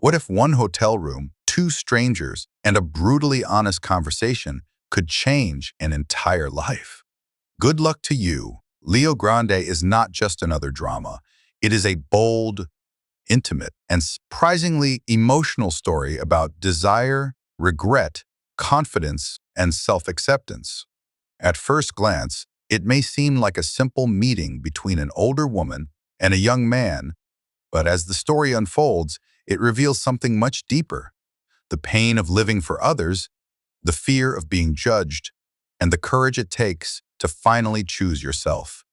What if one hotel room, two strangers, and a brutally honest conversation could change an entire life? Good luck to you. Leo Grande is not just another drama. It is a bold, intimate, and surprisingly emotional story about desire, regret, confidence, and self-acceptance. At first glance, it may seem like a simple meeting between an older woman and a young man, but as the story unfolds, it reveals something much deeper: the pain of living for others, the fear of being judged, and the courage it takes to finally choose yourself.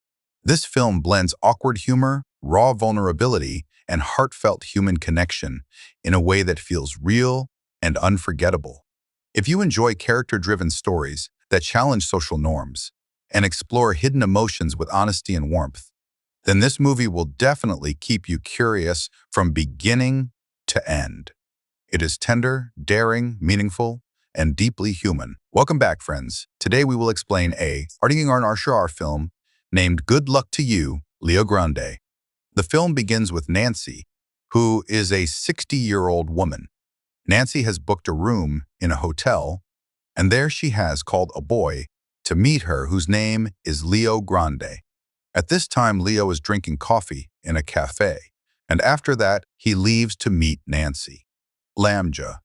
This film blends awkward humor, raw vulnerability, and heartfelt human connection in a way that feels real and unforgettable. If you enjoy character-driven stories that challenge social norms and explore hidden emotions with honesty and warmth, then this movie will definitely keep you curious from beginning to end. It is tender, daring, meaningful, and deeply human. Welcome back, friends. Today we will explain a our film named Good Luck to You, Leo Grande. The film begins with Nancy, who is a 60-year-old woman. Nancy has booked a room in a hotel, and there she has called a boy to meet her whose name is Leo Grande. At this time, Leo is drinking coffee in a cafe, and after that, he leaves to meet Nancy. Lambja.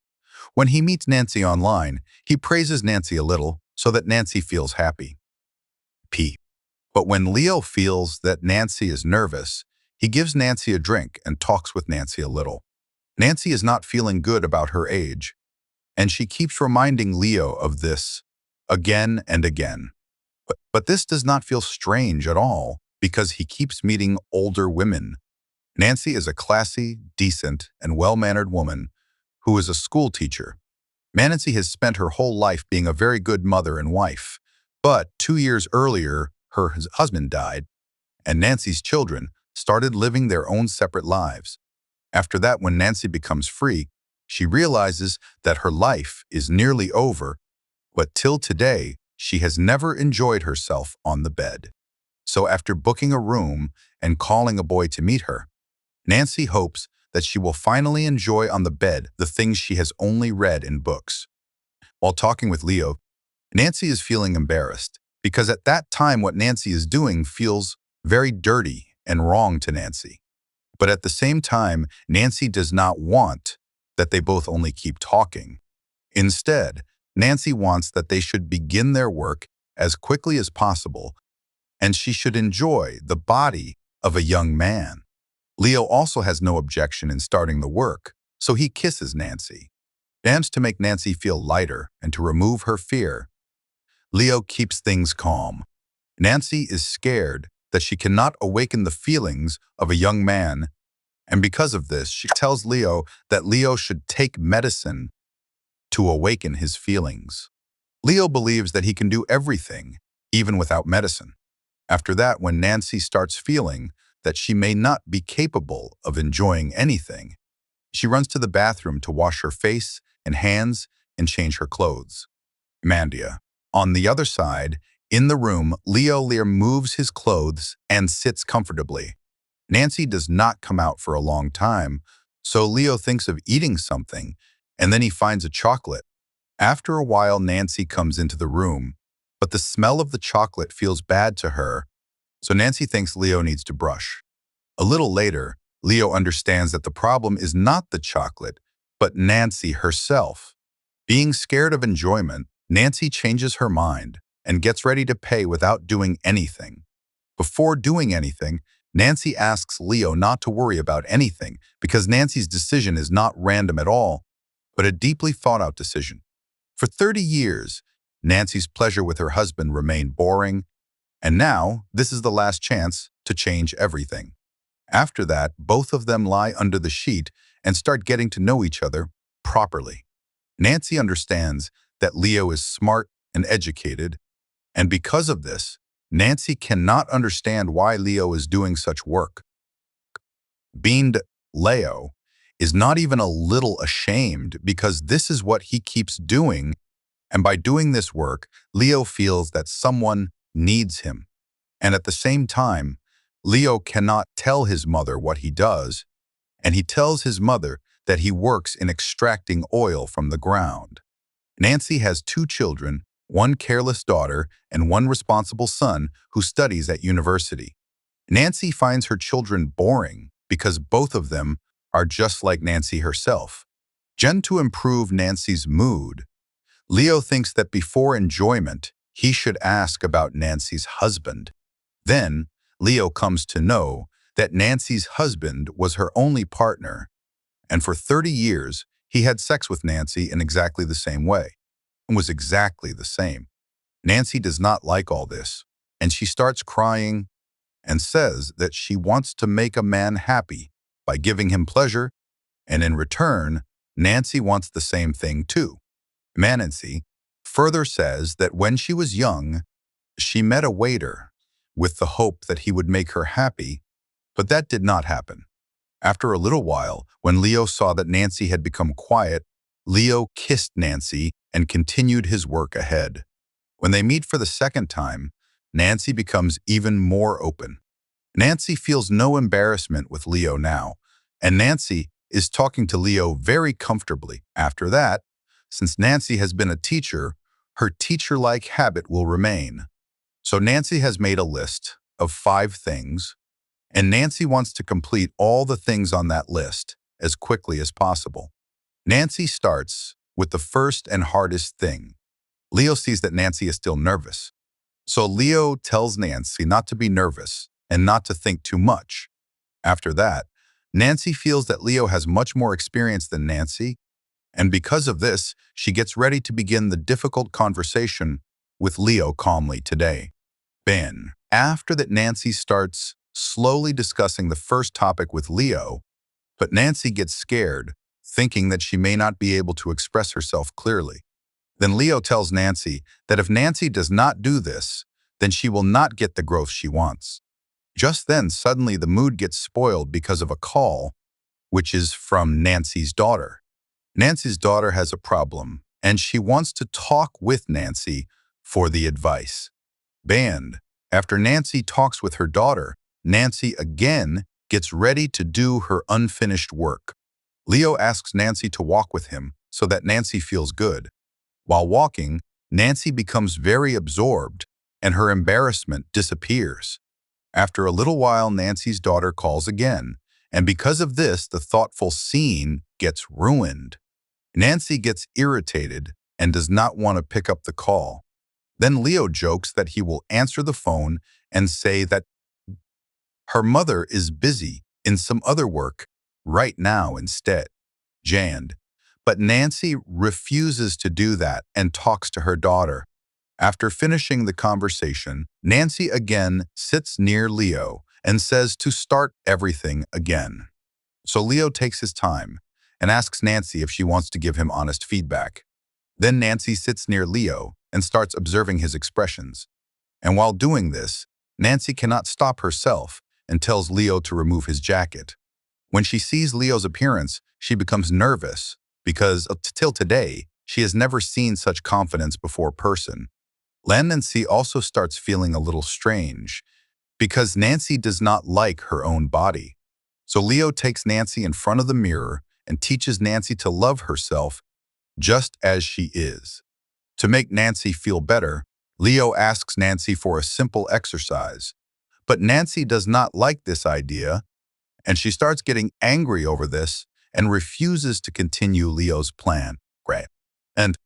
When he meets Nancy online, he praises Nancy a little so that Nancy feels happy. P. But when Leo feels that Nancy is nervous, he gives Nancy a drink and talks with Nancy a little. Nancy is not feeling good about her age, and she keeps reminding Leo of this again and again. But this does not feel strange at all because he keeps meeting older women. Nancy is a classy, decent, and well-mannered woman who is a school teacher. Nancy has spent her whole life being a very good mother and wife, but 2 years earlier, her husband died, and Nancy's children started living their own separate lives. After that, when Nancy becomes free, she realizes that her life is nearly over, but till today, she has never enjoyed herself on the bed. So after booking a room and calling a boy to meet her, Nancy hopes that she will finally enjoy on the bed the things she has only read in books. While talking with Leo, Nancy is feeling embarrassed because at that time what Nancy is doing feels very dirty and wrong to Nancy. But at the same time, Nancy does not want that they both only keep talking. Instead, Nancy wants that they should begin their work as quickly as possible, and she should enjoy the body of a young man. Leo also has no objection in starting the work, so he kisses Nancy. Dance to make Nancy feel lighter and to remove her fear. Leo keeps things calm. Nancy is scared that she cannot awaken the feelings of a young man, and because of this, she tells Leo that Leo should take medicine to awaken his feelings. Leo believes that he can do everything, even without medicine. After that, when Nancy starts feeling that she may not be capable of enjoying anything, she runs to the bathroom to wash her face and hands and change her clothes. Mandia. On the other side, in the room, Leo moves his clothes and sits comfortably. Nancy does not come out for a long time, so Leo thinks of eating something, and then he finds a chocolate. After a while, Nancy comes into the room, but the smell of the chocolate feels bad to her, so Nancy thinks Leo needs to brush. A little later, Leo understands that the problem is not the chocolate, but Nancy herself. Being scared of enjoyment, Nancy changes her mind and gets ready to pay without doing anything. Before doing anything, Nancy asks Leo not to worry about anything because Nancy's decision is not random at all, but a deeply thought-out decision. For 30 years, Nancy's pleasure with her husband remained boring, and now this is the last chance to change everything. After that, both of them lie under the sheet and start getting to know each other properly. Nancy understands that Leo is smart and educated, and because of this, Nancy cannot understand why Leo is doing such work. Leo is not even a little ashamed because this is what he keeps doing, and by doing this work, Leo feels that someone needs him. And at the same time, Leo cannot tell his mother what he does, and he tells his mother that he works in extracting oil from the ground. Nancy has 2 children, one careless daughter and one responsible son who studies at university. Nancy finds her children boring because both of them are just like Nancy herself. To improve Nancy's mood, Leo thinks that before enjoyment, he should ask about Nancy's husband. Then, Leo comes to know that Nancy's husband was her only partner, and for 30 years, he had sex with Nancy in exactly the same way, and was exactly the same. Nancy does not like all this, and she starts crying and says that she wants to make a man happy by giving him pleasure, and in return, Nancy wants the same thing too. Nancy further says that when she was young, she met a waiter with the hope that he would make her happy, but that did not happen. After a little while, when Leo saw that Nancy had become quiet, Leo kissed Nancy and continued his work ahead. When they meet for the second time, Nancy becomes even more open. Nancy feels no embarrassment with Leo now, and Nancy is talking to Leo very comfortably. After that, since Nancy has been a teacher, her teacher-like habit will remain. So Nancy has made a list of 5 things, and Nancy wants to complete all the things on that list as quickly as possible. Nancy starts with the first and hardest thing. Leo sees that Nancy is still nervous. So Leo tells Nancy not to be nervous and not to think too much. After that, Nancy feels that Leo has much more experience than Nancy, and because of this, she gets ready to begin the difficult conversation with Leo calmly today. After that, Nancy starts slowly discussing the first topic with Leo, but Nancy gets scared, thinking that she may not be able to express herself clearly. Then Leo tells Nancy that if Nancy does not do this, then she will not get the growth she wants. Just then, suddenly the mood gets spoiled because of a call, which is from Nancy's daughter. Nancy's daughter has a problem, and she wants to talk with Nancy for the advice. After Nancy talks with her daughter, Nancy again gets ready to do her unfinished work. Leo asks Nancy to walk with him so that Nancy feels good. While walking, Nancy becomes very absorbed, and her embarrassment disappears. After a little while, Nancy's daughter calls again, and because of this, the thoughtful scene gets ruined. Nancy gets irritated and does not want to pick up the call. Then Leo jokes that he will answer the phone and say that her mother is busy in some other work right now instead. But Nancy refuses to do that and talks to her daughter. After finishing the conversation, Nancy again sits near Leo and says to start everything again. So Leo takes his time and asks Nancy if she wants to give him honest feedback. Then Nancy sits near Leo and starts observing his expressions. And while doing this, Nancy cannot stop herself and tells Leo to remove his jacket. When she sees Leo's appearance, she becomes nervous because till today, she has never seen such confidence before person. Nancy also starts feeling a little strange because Nancy does not like her own body. So Leo takes Nancy in front of the mirror and teaches Nancy to love herself just as she is. To make Nancy feel better, Leo asks Nancy for a simple exercise. But Nancy does not like this idea, and she starts getting angry over this and refuses to continue Leo's plan. And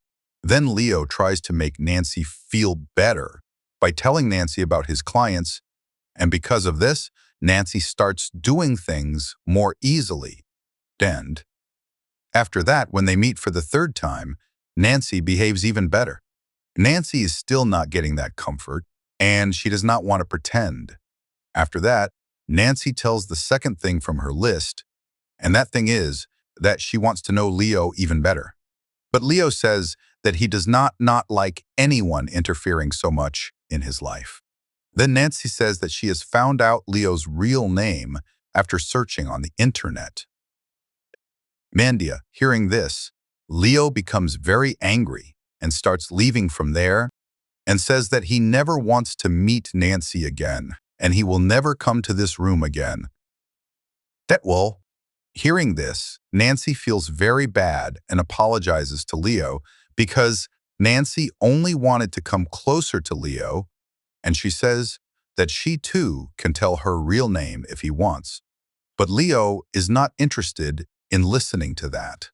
then Leo tries to make Nancy feel better by telling Nancy about his clients, and because of this, Nancy starts doing things more easily. And after that, when they meet for the third time, Nancy behaves even better. Nancy is still not getting that comfort, and she does not want to pretend. After that, Nancy tells the second thing from her list, and that thing is that she wants to know Leo even better. But Leo says that he does not like anyone interfering so much in his life. Then Nancy says that she has found out Leo's real name after searching on the internet. Hearing this, Leo becomes very angry and starts leaving from there and says that he never wants to meet Nancy again and he will never come to this room again. Hearing this, Nancy feels very bad and apologizes to Leo because Nancy only wanted to come closer to Leo, and she says that she too can tell her real name if he wants. But Leo is not interested in listening to that.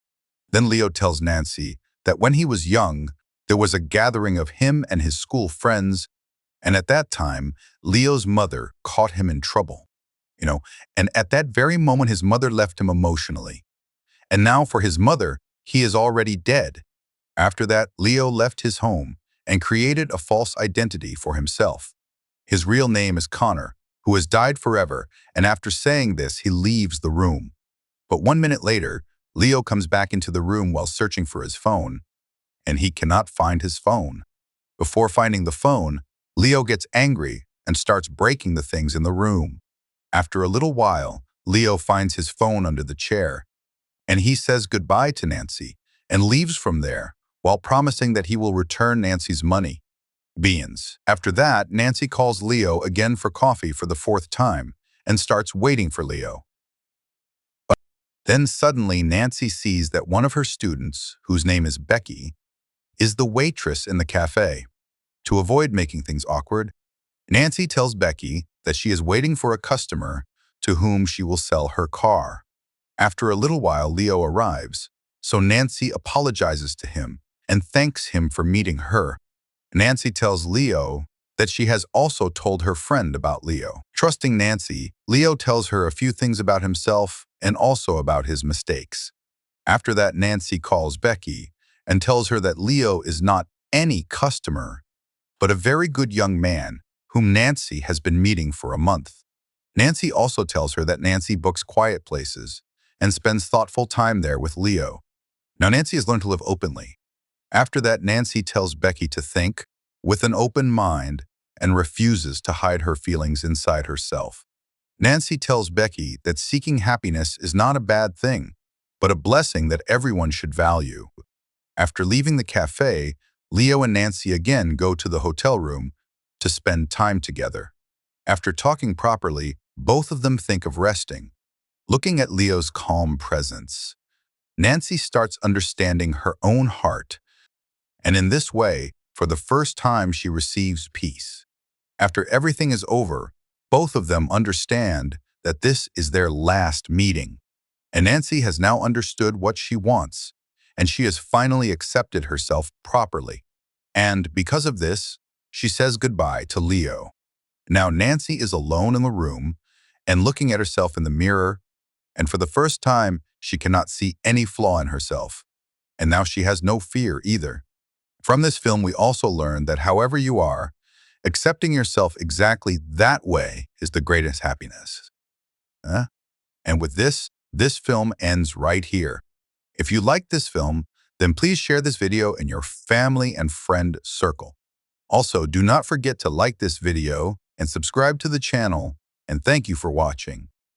Then Leo tells Nancy that when he was young, there was a gathering of him and his school friends, and at that time, Leo's mother caught him in trouble. You know, and at that very moment, his mother left him emotionally. And now for his mother, he is already dead. After that, Leo left his home and created a false identity for himself. His real name is Connor, who has died forever, and after saying this, he leaves the room. But 1 minute later, Leo comes back into the room while searching for his phone, and he cannot find his phone. Before finding the phone, Leo gets angry and starts breaking the things in the room. After a little while, Leo finds his phone under the chair, and he says goodbye to Nancy and leaves from there while promising that he will return Nancy's money. Beans. After that, Nancy calls Leo again for coffee for the 4th time and starts waiting for Leo. But then suddenly Nancy sees that one of her students, whose name is Becky, is the waitress in the cafe. To avoid making things awkward, Nancy tells Becky that she is waiting for a customer to whom she will sell her car. After a little while, Leo arrives, so Nancy apologizes to him and thanks him for meeting her. Nancy tells Leo that she has also told her friend about Leo. Trusting Nancy, Leo tells her a few things about himself and also about his mistakes. After that, Nancy calls Becky and tells her that Leo is not any customer, but a very good young man whom Nancy has been meeting for a month. Nancy also tells her that Nancy books quiet places and spends thoughtful time there with Leo. Now, Nancy has learned to live openly. After that, Nancy tells Becky to think with an open mind and refuses to hide her feelings inside herself. Nancy tells Becky that seeking happiness is not a bad thing, but a blessing that everyone should value. After leaving the cafe, Leo and Nancy again go to the hotel room to spend time together. After talking properly, both of them think of resting. Looking at Leo's calm presence, Nancy starts understanding her own heart, and in this way, for the first time, she receives peace. After everything is over, both of them understand that this is their last meeting, and Nancy has now understood what she wants, and she has finally accepted herself properly. And because of this, she says goodbye to Leo. Now Nancy is alone in the room and looking at herself in the mirror, and for the first time, she cannot see any flaw in herself. And now she has no fear either. From this film, we also learn that however you are, accepting yourself exactly that way is the greatest happiness. And with this film ends right here. If you like this film, then please share this video in your family and friend circle. Also, do not forget to like this video and subscribe to the channel, and thank you for watching.